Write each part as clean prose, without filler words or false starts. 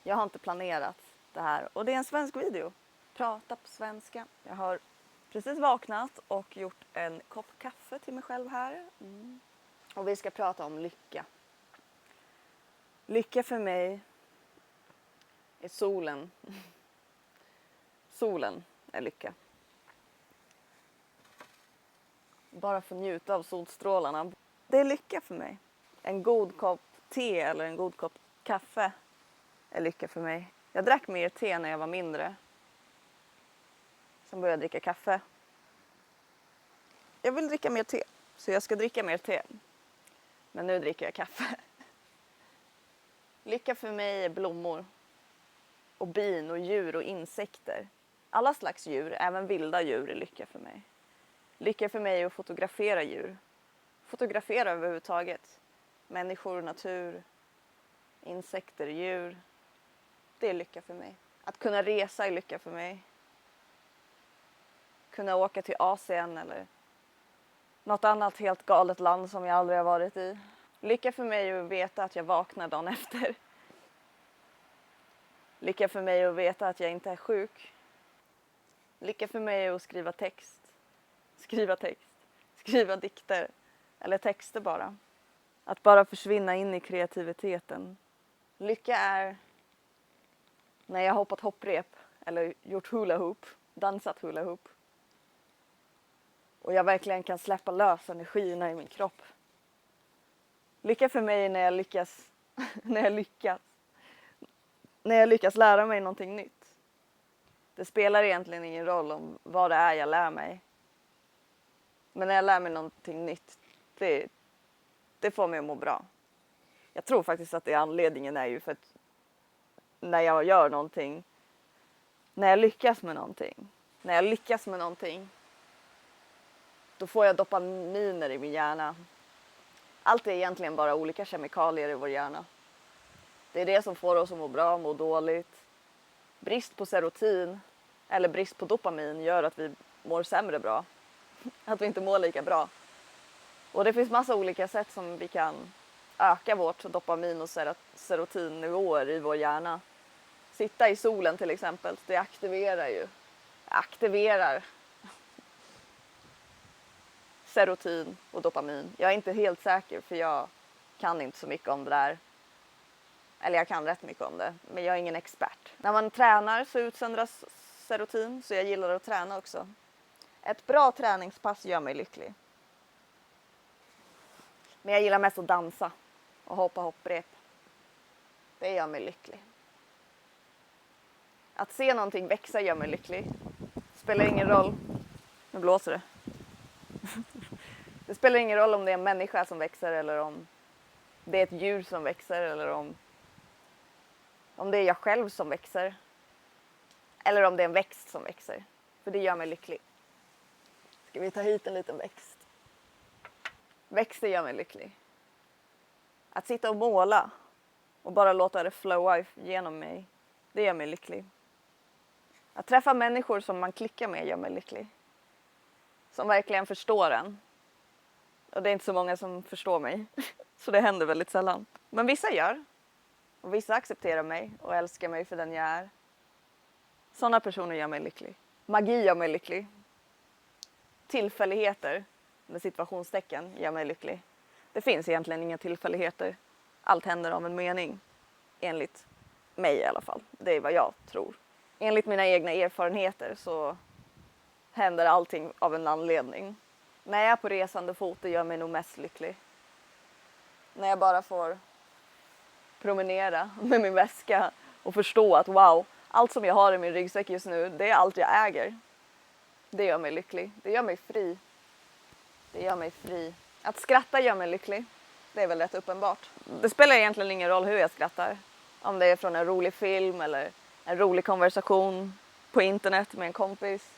Jag har inte planerat det här. Och det är en svensk video. Prata på svenska. Jag har precis vaknat och gjort en kopp kaffe till mig själv här. Och vi ska prata om lycka. Lycka för mig är solen. Solen är lycka. Bara få njuta av solstrålarna. Det är lycka för mig. En god kopp te eller en god kopp kaffe är lycka för mig. Jag drack mer te när jag var mindre. Sen började jag dricka kaffe. Jag vill dricka mer te, så jag ska dricka mer te. Men nu dricker jag kaffe. Lycka för mig är blommor. Och bin och djur och insekter. Alla slags djur, även vilda djur, är lycka för mig. Lycka för mig är att fotografera djur. Fotografera överhuvudtaget. Människor, natur, insekter, djur. Det är lycka för mig. Att kunna resa är lycka för mig. Kunna åka till Asien eller något annat helt galet land som jag aldrig har varit i. Lycka för mig är att veta att jag vaknar dagen efter. Lycka för mig är att veta att jag inte är sjuk. Lycka för mig är att skriva text. Skriva dikter. Eller texter bara. Att bara försvinna in i kreativiteten. Lycka är när jag har hoppat hopprep. Eller gjort hula hoop. Dansat hula hoop. Och jag verkligen kan släppa lös energierna i min kropp. Lycka för mig är när jag lyckas lära mig någonting nytt. Det spelar egentligen ingen roll om vad det är jag lär mig. Men när jag lär mig någonting nytt, det får mig att må bra. Jag tror faktiskt att det anledningen är ju för att när jag gör någonting, när jag lyckas med någonting, då får jag dopaminer i min hjärna. Allt är egentligen bara olika kemikalier i vår hjärna. Det är det som får oss att må bra, må dåligt. Brist på serotin eller brist på dopamin gör att vi mår sämre bra. Att vi inte mår lika bra. Och det finns massa olika sätt som vi kan öka vårt dopamin och serotinnivåer i vår hjärna. Sitta i solen till exempel, det aktiverar serotin och dopamin. Jag är inte helt säker för jag kan inte så mycket om det där. Eller jag kan rätt mycket om det, men jag är ingen expert. När man tränar så utsöndras serotin, så jag gillar att träna också. Ett bra träningspass gör mig lycklig. Men jag gillar mest att dansa och hoppa hopprep. Det gör mig lycklig. Att se någonting växa gör mig lycklig. Spelar ingen roll. Nu blåser det. Det spelar ingen roll om det är en människa som växer eller om det är ett djur som växer eller om det är jag själv som växer. Eller om det är en växt som växer. För det gör mig lycklig. Ska vi ta hit en liten växt? Växter gör mig lycklig. Att sitta och måla och bara låta det flowa genom mig, det gör mig lycklig. Att träffa människor som man klickar med gör mig lycklig. Som verkligen förstår en. Och det är inte så många som förstår mig. Så det händer väldigt sällan. Men vissa gör. Och vissa accepterar mig och älskar mig för den jag är. Sådana personer gör mig lycklig. Magi gör mig lycklig. Tillfälligheter, med situationstecken, gör mig lycklig. Det finns egentligen inga tillfälligheter. Allt händer av en mening. Enligt mig i alla fall. Det är vad jag tror. Enligt mina egna erfarenheter så händer allting av en anledning. När jag är på resande fot, det gör mig nog mest lycklig. När jag bara får promenera med min väska och förstå att wow, allt som jag har i min ryggsäck just nu, det är allt jag äger. Det gör mig lycklig. Det gör mig fri. Att skratta gör mig lycklig. Det är väl rätt uppenbart. Det spelar egentligen ingen roll hur jag skrattar. Om det är från en rolig film eller en rolig konversation på internet med en kompis.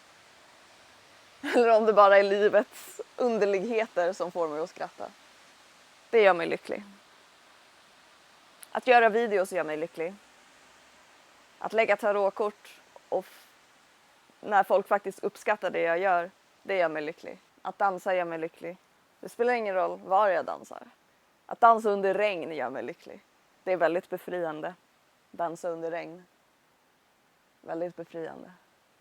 Eller om det bara är livets underligheter som får mig att skratta. Det gör mig lycklig. Att göra videos gör mig lycklig. Att lägga tarotkort och när folk faktiskt uppskattar det jag gör, det gör mig lycklig. Att dansa gör mig lycklig. Det spelar ingen roll var jag dansar. Att dansa under regn gör mig lycklig. Det är väldigt befriande. dansa under regn. Väldigt befriande.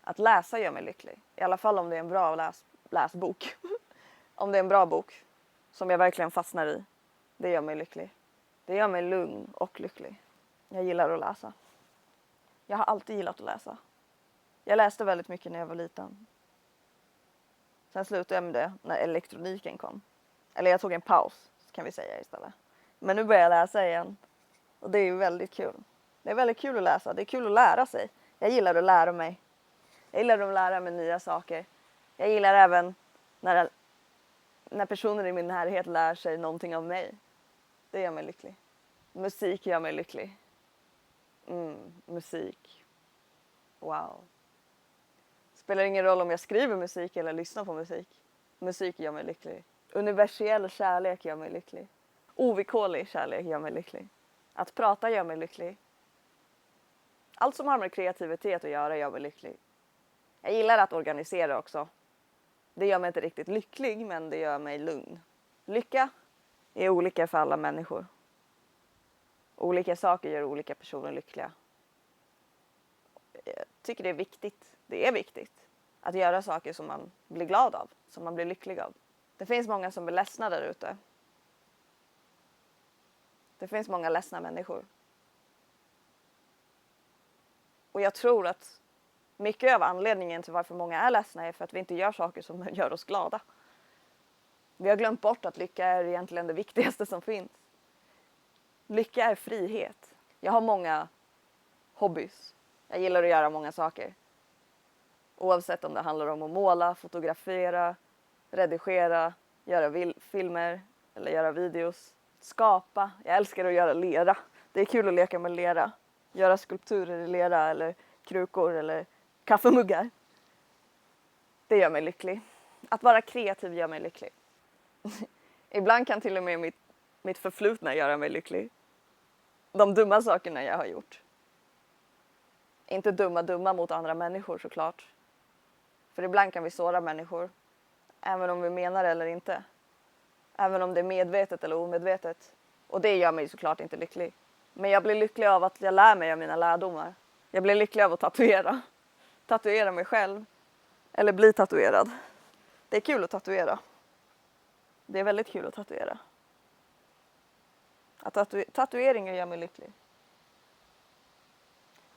Att läsa gör mig lycklig. I alla fall om det är en bra läsbok. Om det är en bra bok som jag verkligen fastnar i. Det gör mig lycklig. Det gör mig lugn och lycklig. Jag gillar att läsa. Jag har alltid gillat att läsa. Jag läste väldigt mycket när jag var liten. Sen slutade jag med det när elektroniken kom. Eller jag tog en paus, kan vi säga istället. Men nu börjar jag läsa igen. Och det är ju väldigt kul. Det är väldigt kul att läsa. Det är kul att lära sig. Jag gillar att lära mig. Jag gillar att lära mig nya saker. Jag gillar även när personer i min närhet lär sig någonting av mig. Det gör mig lycklig. Musik gör mig lycklig. Musik. Wow. Spelar ingen roll om jag skriver musik eller lyssnar på musik. Musik gör mig lycklig. Universell kärlek gör mig lycklig. Ovillkorlig kärlek gör mig lycklig. Att prata gör mig lycklig. Allt som har med kreativitet att göra gör mig lycklig. Jag gillar att organisera också. Det gör mig inte riktigt lycklig, men det gör mig lugn. Lycka är olika för alla människor. Olika saker gör olika personer lyckliga. Jag tycker det är viktigt. Det är viktigt att göra saker som man blir glad av. Som man blir lycklig av. Det finns många som blir ledsna där ute. Det finns många ledsna människor. Och jag tror att mycket av anledningen till varför många är ledsna är för att vi inte gör saker som gör oss glada. Vi har glömt bort att lycka är egentligen det viktigaste som finns. Lycka är frihet. Jag har många hobbys. Jag gillar att göra många saker. Oavsett om det handlar om att måla, fotografera, redigera, göra filmer eller göra videos. Skapa. Jag älskar att göra lera. Det är kul att leka med lera. Göra skulpturer i lera eller krukor eller kaffemuggar. Det gör mig lycklig. Att vara kreativ gör mig lycklig. Ibland kan till och med mitt förflutna göra mig lycklig. De dumma sakerna jag har gjort. Inte dumma mot andra människor såklart. För ibland kan vi såra människor. Även om vi menar det eller inte. Även om det är medvetet eller omedvetet. Och det gör mig såklart inte lycklig. Men jag blir lycklig av att jag lär mig av mina lärdomar. Jag blir lycklig av att tatuera. Tatuera mig själv. Eller bli tatuerad. Det är kul att tatuera. Det är väldigt kul att tatuera. Tatueringar gör mig lycklig.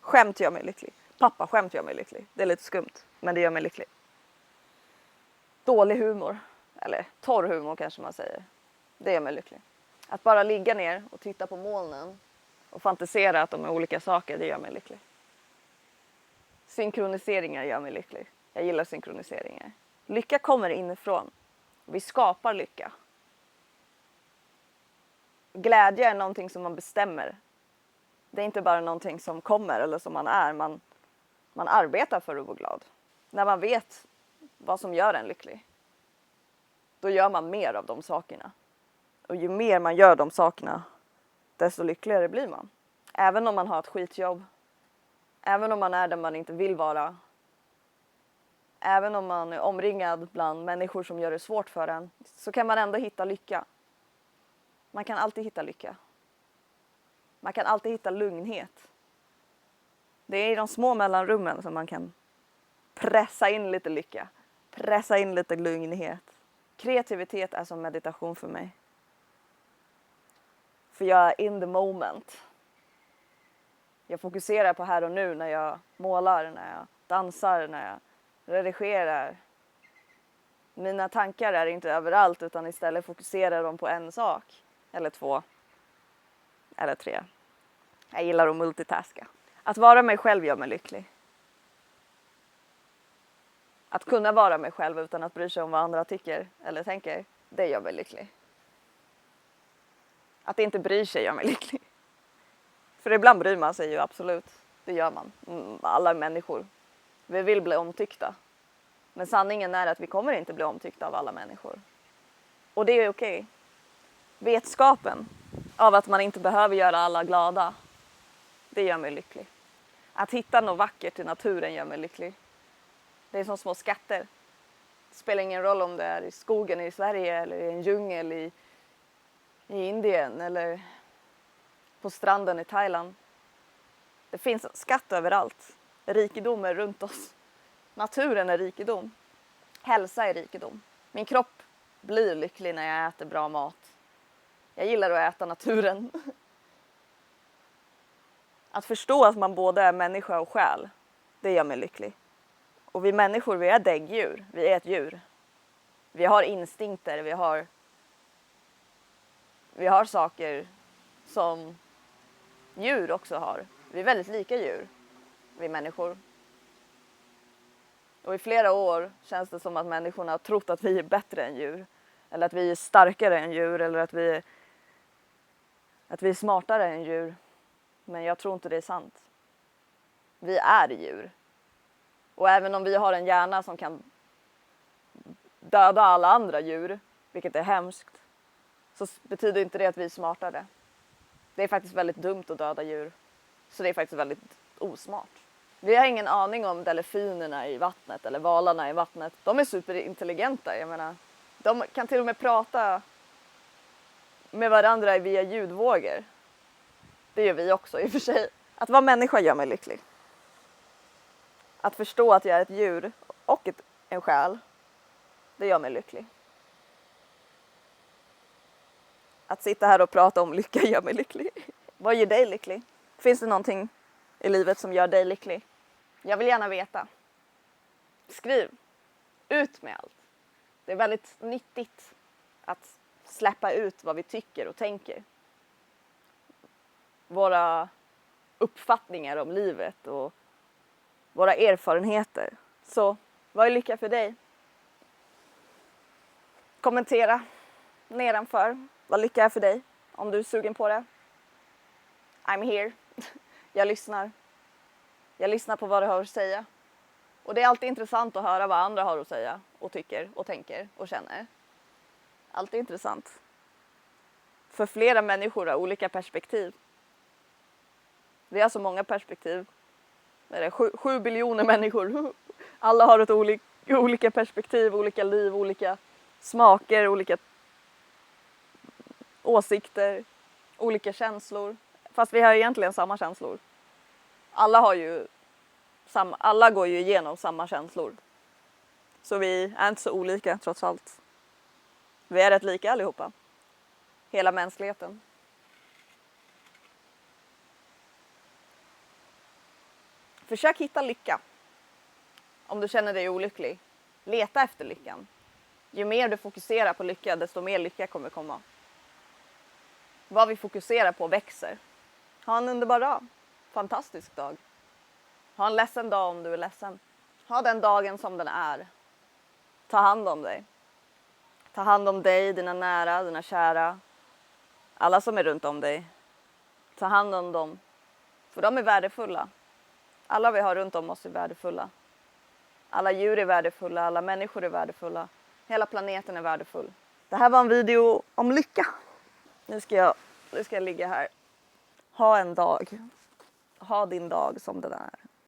Skämt gör mig lycklig. Pappa skämt gör mig lycklig. Det är lite skumt. Men det gör mig lycklig. Dålig humor. Eller torr humor kanske man säger. Det gör mig lycklig. Att bara ligga ner och titta på molnen. Och fantisera att de är olika saker. Det gör mig lycklig. Synkroniseringar gör mig lycklig. Jag gillar synkroniseringar. Lycka kommer inifrån. Vi skapar lycka. Glädje är någonting som man bestämmer. Det är inte bara någonting som kommer eller som man är. Man arbetar för att vara glad. När man vet vad som gör en lycklig. Då gör man mer av de sakerna. Och ju mer man gör de sakerna, desto lyckligare blir man. Även om man har ett skitjobb. Även om man är där man inte vill vara. Även om man är omringad bland människor som gör det svårt för en. Så kan man ändå hitta lycka. Man kan alltid hitta lycka. Man kan alltid hitta lugnhet. Det är i de små mellanrummen som man kan pressa in lite lycka. Pressa in lite lugnhet. Kreativitet är som meditation för mig. För jag är in the moment. Jag fokuserar på här och nu när jag målar, när jag dansar, när jag redigerar. Mina tankar är inte överallt utan istället fokuserar de på en sak. Eller 2. Eller 3. Jag gillar att multitaska. Att vara mig själv gör mig lycklig. Att kunna vara mig själv utan att bry sig om vad andra tycker eller tänker, det gör mig lycklig. Att inte bry sig gör mig lycklig. För ibland bryr man sig ju absolut. Det gör man. Alla människor. Vi vill bli omtyckta. Men sanningen är att vi kommer inte bli omtyckta av alla människor. Och det är okej. Vetskapen av att man inte behöver göra alla glada, det gör mig lycklig. Att hitta något vackert i naturen gör mig lycklig. Det är som små skatter. Det spelar ingen roll om det är i skogen i Sverige eller i en djungel i Indien eller på stranden i Thailand. Det finns en skatt överallt. Rikedom är runt oss. Naturen är rikedom. Hälsa är rikedom. Min kropp blir lycklig när jag äter bra mat. Jag gillar att äta naturen. Att förstå att man både är människa och själ, det gör mig lycklig. Och vi människor, vi är däggdjur. Vi är ett djur. Vi har instinkter, vi har saker som djur också har. Vi är väldigt lika djur, vi människor. Och i flera år känns det som att människorna har trott att vi är bättre än djur. Eller att vi är starkare än djur, eller att vi är smartare än djur. Men jag tror inte det är sant. Vi är djur. Och även om vi har en hjärna som kan döda alla andra djur, vilket är hemskt, så betyder inte det att vi är smartare. Det är faktiskt väldigt dumt att döda djur. Så det är faktiskt väldigt osmart. Vi har ingen aning om delfinerna i vattnet eller valarna i vattnet. De är superintelligenta, jag menar. De kan till och med prata med varandra via ljudvågor. Det gör vi också i och för sig. Att vara människa gör mig lycklig. Att förstå att jag är ett djur och en själ, det gör mig lycklig. Att sitta här och prata om lycka gör mig lycklig. Vad gör dig lycklig? Finns det någonting i livet som gör dig lycklig? Jag vill gärna veta. Skriv. Ut med allt. Det är väldigt nyttigt att släppa ut vad vi tycker och tänker. Våra uppfattningar om livet och våra erfarenheter. Så, vad är lycka för dig? Kommentera nedanför vad lycka är för dig, om du är sugen på det. I'm here. Jag lyssnar. Jag lyssnar på vad du har att säga. Och det är alltid intressant att höra vad andra har att säga och tycker och tänker och känner. Alltid intressant. För flera människor har olika perspektiv. Vi har så många perspektiv. Det är 7 biljoner människor. Alla har ett olika perspektiv, olika liv, olika smaker, olika åsikter, olika känslor. Fast vi har egentligen samma känslor. Alla går ju igenom samma känslor. Så vi är inte så olika trots allt. Vi är rätt lika allihopa. Hela mänskligheten. Försök hitta lycka. Om du känner dig olycklig. Leta efter lyckan. Ju mer du fokuserar på lycka, desto mer lycka kommer komma. Vad vi fokuserar på växer. Ha en underbar dag. Fantastisk dag. Ha en ledsen dag om du är ledsen. Ha den dagen som den är. Ta hand om dig. Ta hand om dig, dina nära, dina kära. Alla som är runt om dig. Ta hand om dem. För de är värdefulla. Alla vi har runt om oss är värdefulla. Alla djur är värdefulla, alla människor är värdefulla. Hela planeten är värdefull. Det här var en video om lycka. Nu ska jag ligga här. Ha en dag. Ha din dag som den är.